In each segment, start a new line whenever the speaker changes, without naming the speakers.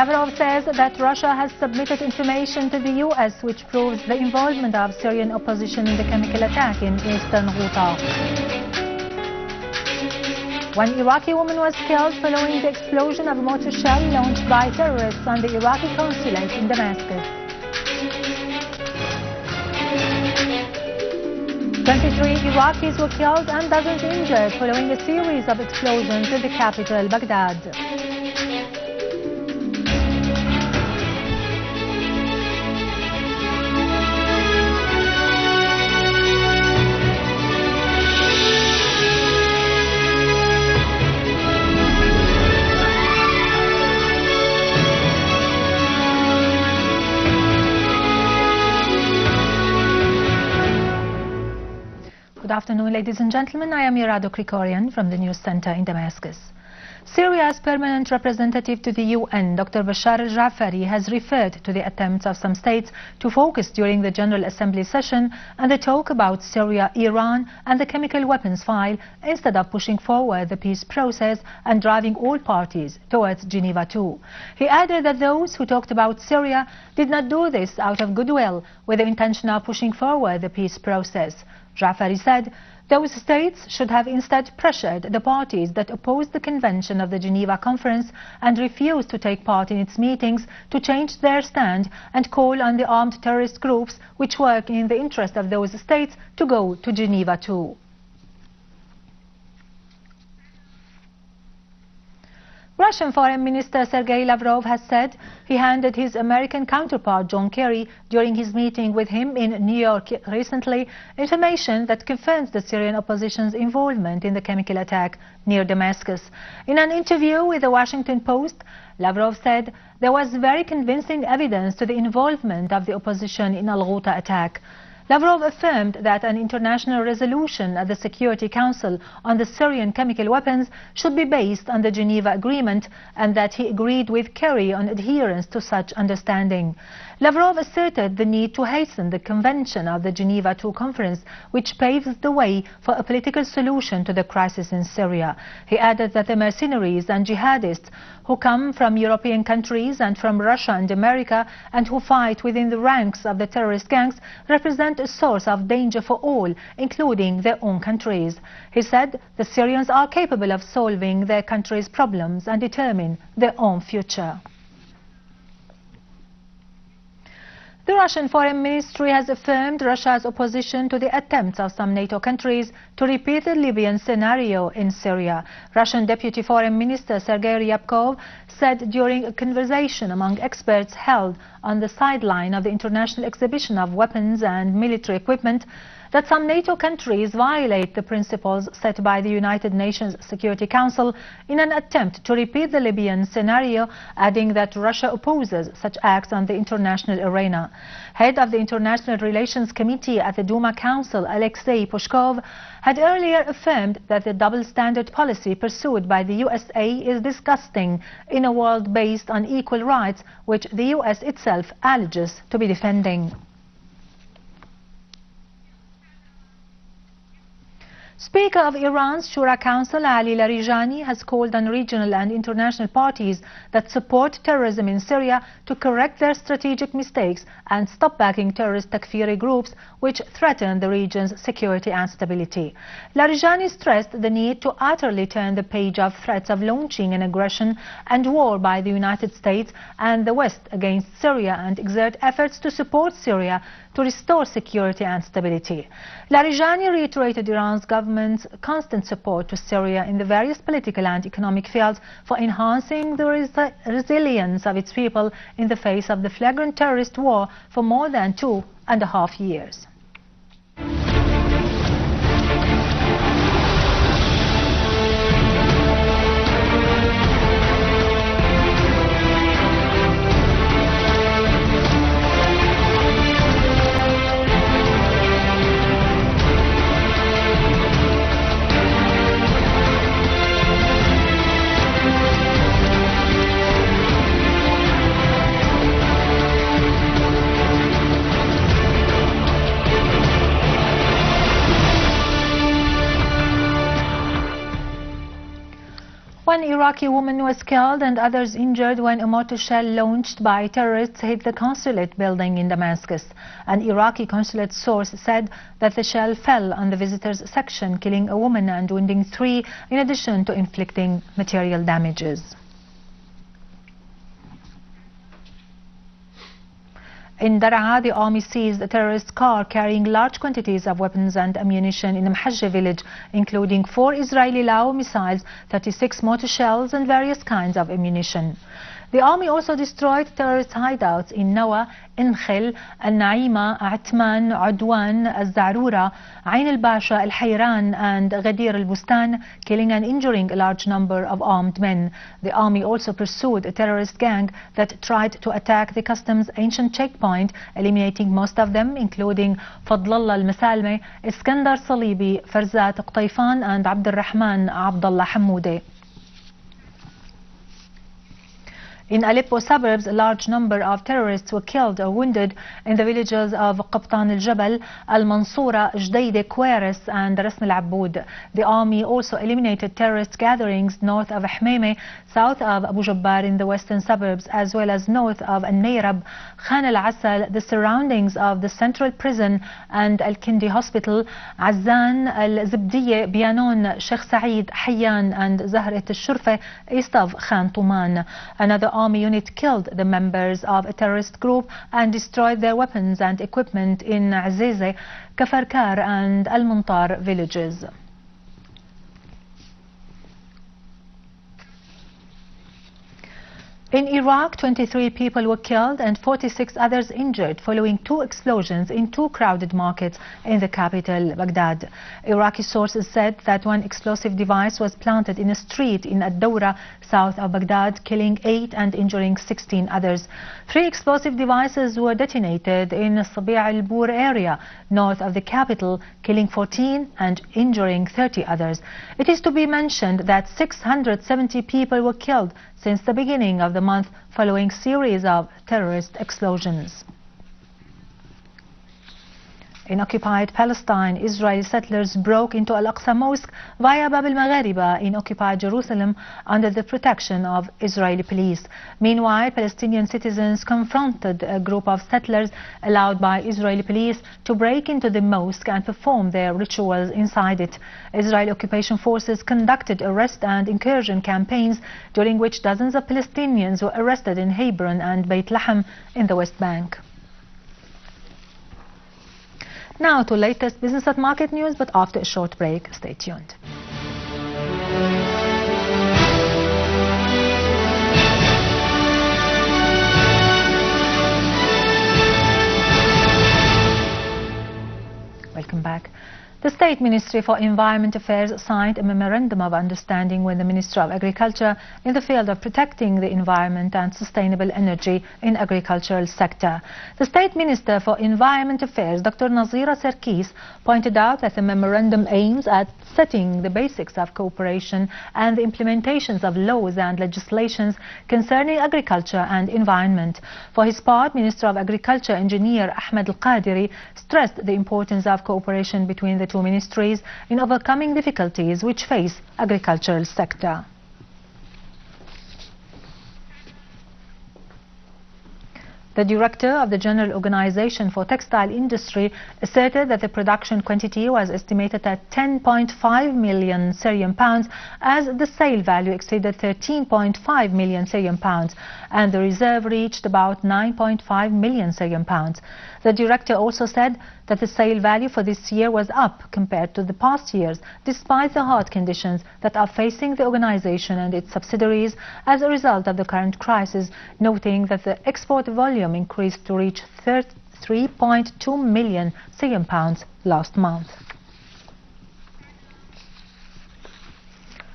Lavrov says that Russia has submitted information to the US which proves the involvement of Syrian opposition in the chemical attack in eastern Ghouta. One Iraqi woman was killed following the explosion of a mortar shell launched by terrorists on the Iraqi consulate in Damascus. 23 Iraqis were killed and dozens injured following a series of explosions in the capital, Baghdad. Good afternoon, ladies and gentlemen. I am Irado Krikorian from the News Center in Damascus. Syria's permanent representative to the UN, Dr. Bashar al-Jafari, has referred to the attempts of some states to focus during the General Assembly session and the talk about Syria, Iran and the chemical weapons file instead of pushing forward the peace process and driving all parties towards Geneva II. He added that those who talked about Syria did not do this out of goodwill with the intention of pushing forward the peace process. Jafari said those states should have instead pressured the parties that opposed the convention of the Geneva Conference and refused to take part in its meetings to change their stand and call on the armed terrorist groups which work in the interest of those states to go to Geneva too. Russian Foreign Minister Sergei Lavrov has said he handed his American counterpart John Kerry during his meeting with him in New York recently information that confirms the Syrian opposition's involvement in the chemical attack near Damascus. In an interview with the Washington Post, Lavrov said there was very convincing evidence to the involvement of the opposition in Al-Ghouta attack. Lavrov affirmed that an international resolution at the Security Council on the Syrian chemical weapons should be based on the Geneva Agreement and that he agreed with Kerry on adherence to such understanding. Lavrov asserted the need to hasten the convention of the Geneva II Conference, which paves the way for a political solution to the crisis in Syria. He added that the mercenaries and jihadists who come from European countries and from Russia and America and who fight within the ranks of the terrorist gangs represent a source of danger for all, including their own countries. He said the Syrians are capable of solving their country's problems and determine their own future. The Russian Foreign Ministry has affirmed Russia's opposition to the attempts of some NATO countries to repeat the Libyan scenario in Syria. Russian Deputy Foreign Minister Sergei Ryabkov said during a conversation among experts held on the sideline of the International Exhibition of Weapons and Military Equipment that some NATO countries violate the principles set by the United Nations Security Council in an attempt to repeat the Libyan scenario, adding that Russia opposes such acts on the international arena. Head of the International Relations Committee at the Duma Council, Alexei Pushkov, had earlier affirmed that the double standard policy pursued by the USA is disgusting in a world based on equal rights, which the US itself alleges to be defending. Speaker of Iran's Shura Council, Ali Larijani, has called on regional and international parties that support terrorism in Syria to correct their strategic mistakes and stop backing terrorist Takfiri groups which threaten the region's security and stability. Larijani stressed the need to utterly turn the page of threats of launching an aggression and war by the United States and the West against Syria and exert efforts to support Syria to restore security and stability. Larijani reiterated Iran's government's constant support to Syria in the various political and economic fields for enhancing the resilience of its people in the face of the flagrant terrorist war for more than 2.5 years. One Iraqi woman was killed and others injured when a mortar shell launched by terrorists hit the consulate building in Damascus. An Iraqi consulate source said that the shell fell on the visitors section, killing a woman and wounding 3, in addition to inflicting material damages. In Daraa, the army seized a terrorist car carrying large quantities of weapons and ammunition in the Mahajeh village, including 4 Israeli Lao missiles, 36 mortar shells and various kinds of ammunition. The army also destroyed terrorist hideouts in Nawa, Inkhil, Al-Naima, Atman, Udwan, Al-Zarura, Ain al-Basha, Al-Hayran and Ghadir al-Bustan, killing and injuring a large number of armed men. The army also pursued a terrorist gang that tried to attack the customs ancient checkpoint, eliminating most of them, including Fadlallah al-Masalme, Iskandar Salibi, Farzat Qtaifan and Abdurrahman Abdullah Hamoudeh. In Aleppo suburbs, a large number of terrorists were killed or wounded in the villages of Qaptan al-Jabal, Al-Mansoura, Jdeide, Kweres and Rasm al-Abboud. The army also eliminated terrorist gatherings north of Hmeime, south of Abu Jabbar in the western suburbs, as well as north of Al-Nayrab, Khan al-Asal, the surroundings of the central prison and Al-Kindi hospital, Azzan, Al-Zibdiye, Bianon, Sheikh Saeed, Hayyan and Zahrat al-Shurfa, east of Khan Tuman. Another army unit killed the members of a terrorist group and destroyed their weapons and equipment in Azeze, Kafarkar and Al-Muntar villages. In Iraq, 23 people were killed and 46 others injured following 2 explosions in 2 crowded markets in the capital, Baghdad. Iraqi sources said that one explosive device was planted in a street in Ad-Dawra, south of Baghdad, killing 8 and injuring 16 others. 3 explosive devices were detonated in Sabi' al-Bur area, north of the capital, killing 14 and injuring 30 others. It is to be mentioned that 670 people were killed since the beginning of the month following series of terrorist explosions. In occupied Palestine, Israeli settlers broke into Al-Aqsa Mosque via Bab al-Maghariba in occupied Jerusalem under the protection of Israeli police. Meanwhile, Palestinian citizens confronted a group of settlers allowed by Israeli police to break into the mosque and perform their rituals inside it. Israeli occupation forces conducted arrest and incursion campaigns during which dozens of Palestinians were arrested in Hebron and Beit Lahem in the West Bank. Now to latest business and market news, but after a short break, stay tuned. Welcome back. The State Ministry for Environment Affairs signed a memorandum of understanding with the Ministry of Agriculture in the field of protecting the environment and sustainable energy in agricultural sector. The State Minister for Environment Affairs, Dr. Nazira Serkis, pointed out that the memorandum aims at setting the basics of cooperation and the implementations of laws and legislations concerning agriculture and environment. For his part, Minister of Agriculture Engineer Ahmed Al-Qadiri stressed the importance of cooperation between the 2 ministries in overcoming difficulties which face agricultural sector. The director of the General Organization for Textile Industry asserted that the production quantity was estimated at 10.5 million Syrian pounds as the sale value exceeded 13.5 million Syrian pounds and the reserve reached about 9.5 million Syrian pounds. The director also said that the sale value for this year was up compared to the past years, despite the hard conditions that are facing the organization and its subsidiaries as a result of the current crisis, noting that the export volume increased to reach 3.2 million Syrian pounds last month.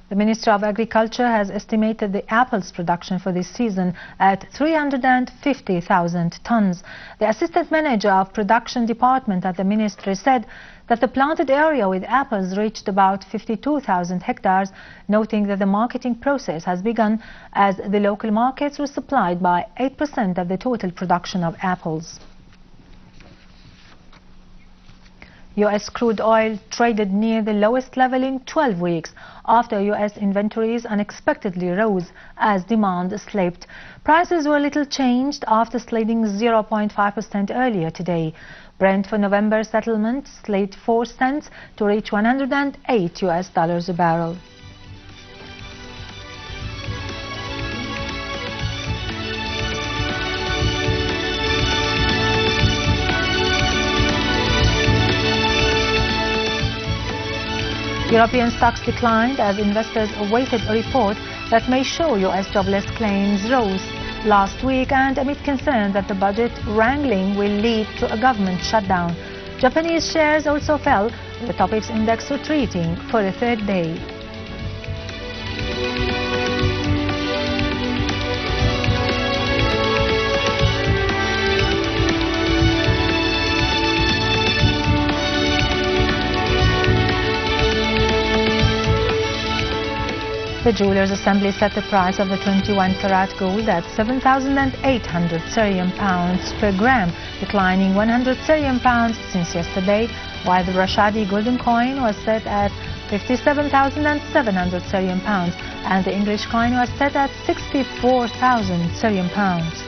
The Ministry of Agriculture has estimated the apples production for this season at 350,000 tons. The Assistant Manager of Production Department at the Ministry said that the planted area with apples reached about 52,000 hectares, noting that the marketing process has begun as the local markets were supplied by 8% of the total production of apples. U.S. crude oil traded near the lowest level in 12 weeks after U.S. inventories unexpectedly rose as demand slipped. Prices were little changed after sliding 0.5% earlier today. Brent for November settlement slid 4 cents to reach $108 a barrel. European stocks declined as investors awaited a report that may show U.S. jobless claims rose last week and amid concern that the budget wrangling will lead to a government shutdown. Japanese shares also fell, with the Topix index retreating for the third day. The Jewelers Assembly set the price of the 21-carat gold at 7,800 Syrian pounds per gram, declining 100 Syrian pounds since yesterday, while the Rashadi golden coin was set at 57,700 Syrian pounds and the English coin was set at 64,000 Syrian pounds.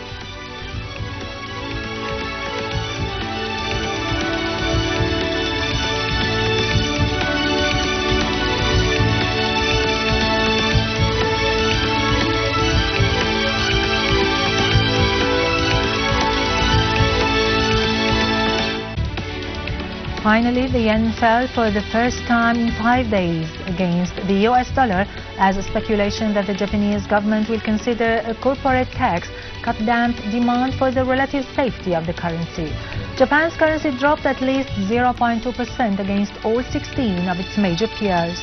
Finally, the yen fell for the first time in 5 days against the US dollar as a speculation that the Japanese government will consider a corporate tax cut damped demand for the relative safety of the currency. Japan's currency dropped at least 0.2% against all 16 of its major peers.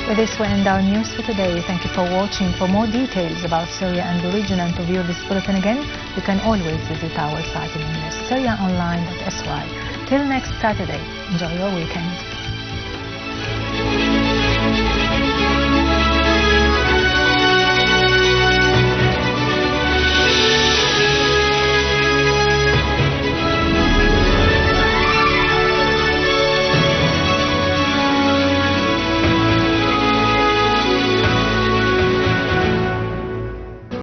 With this, we end our news for today. Thank you for watching. For more details about Syria and the region and to view this bulletin again, you can always visit our site in English, syriaonline.sy. Till next Saturday, enjoy your weekend.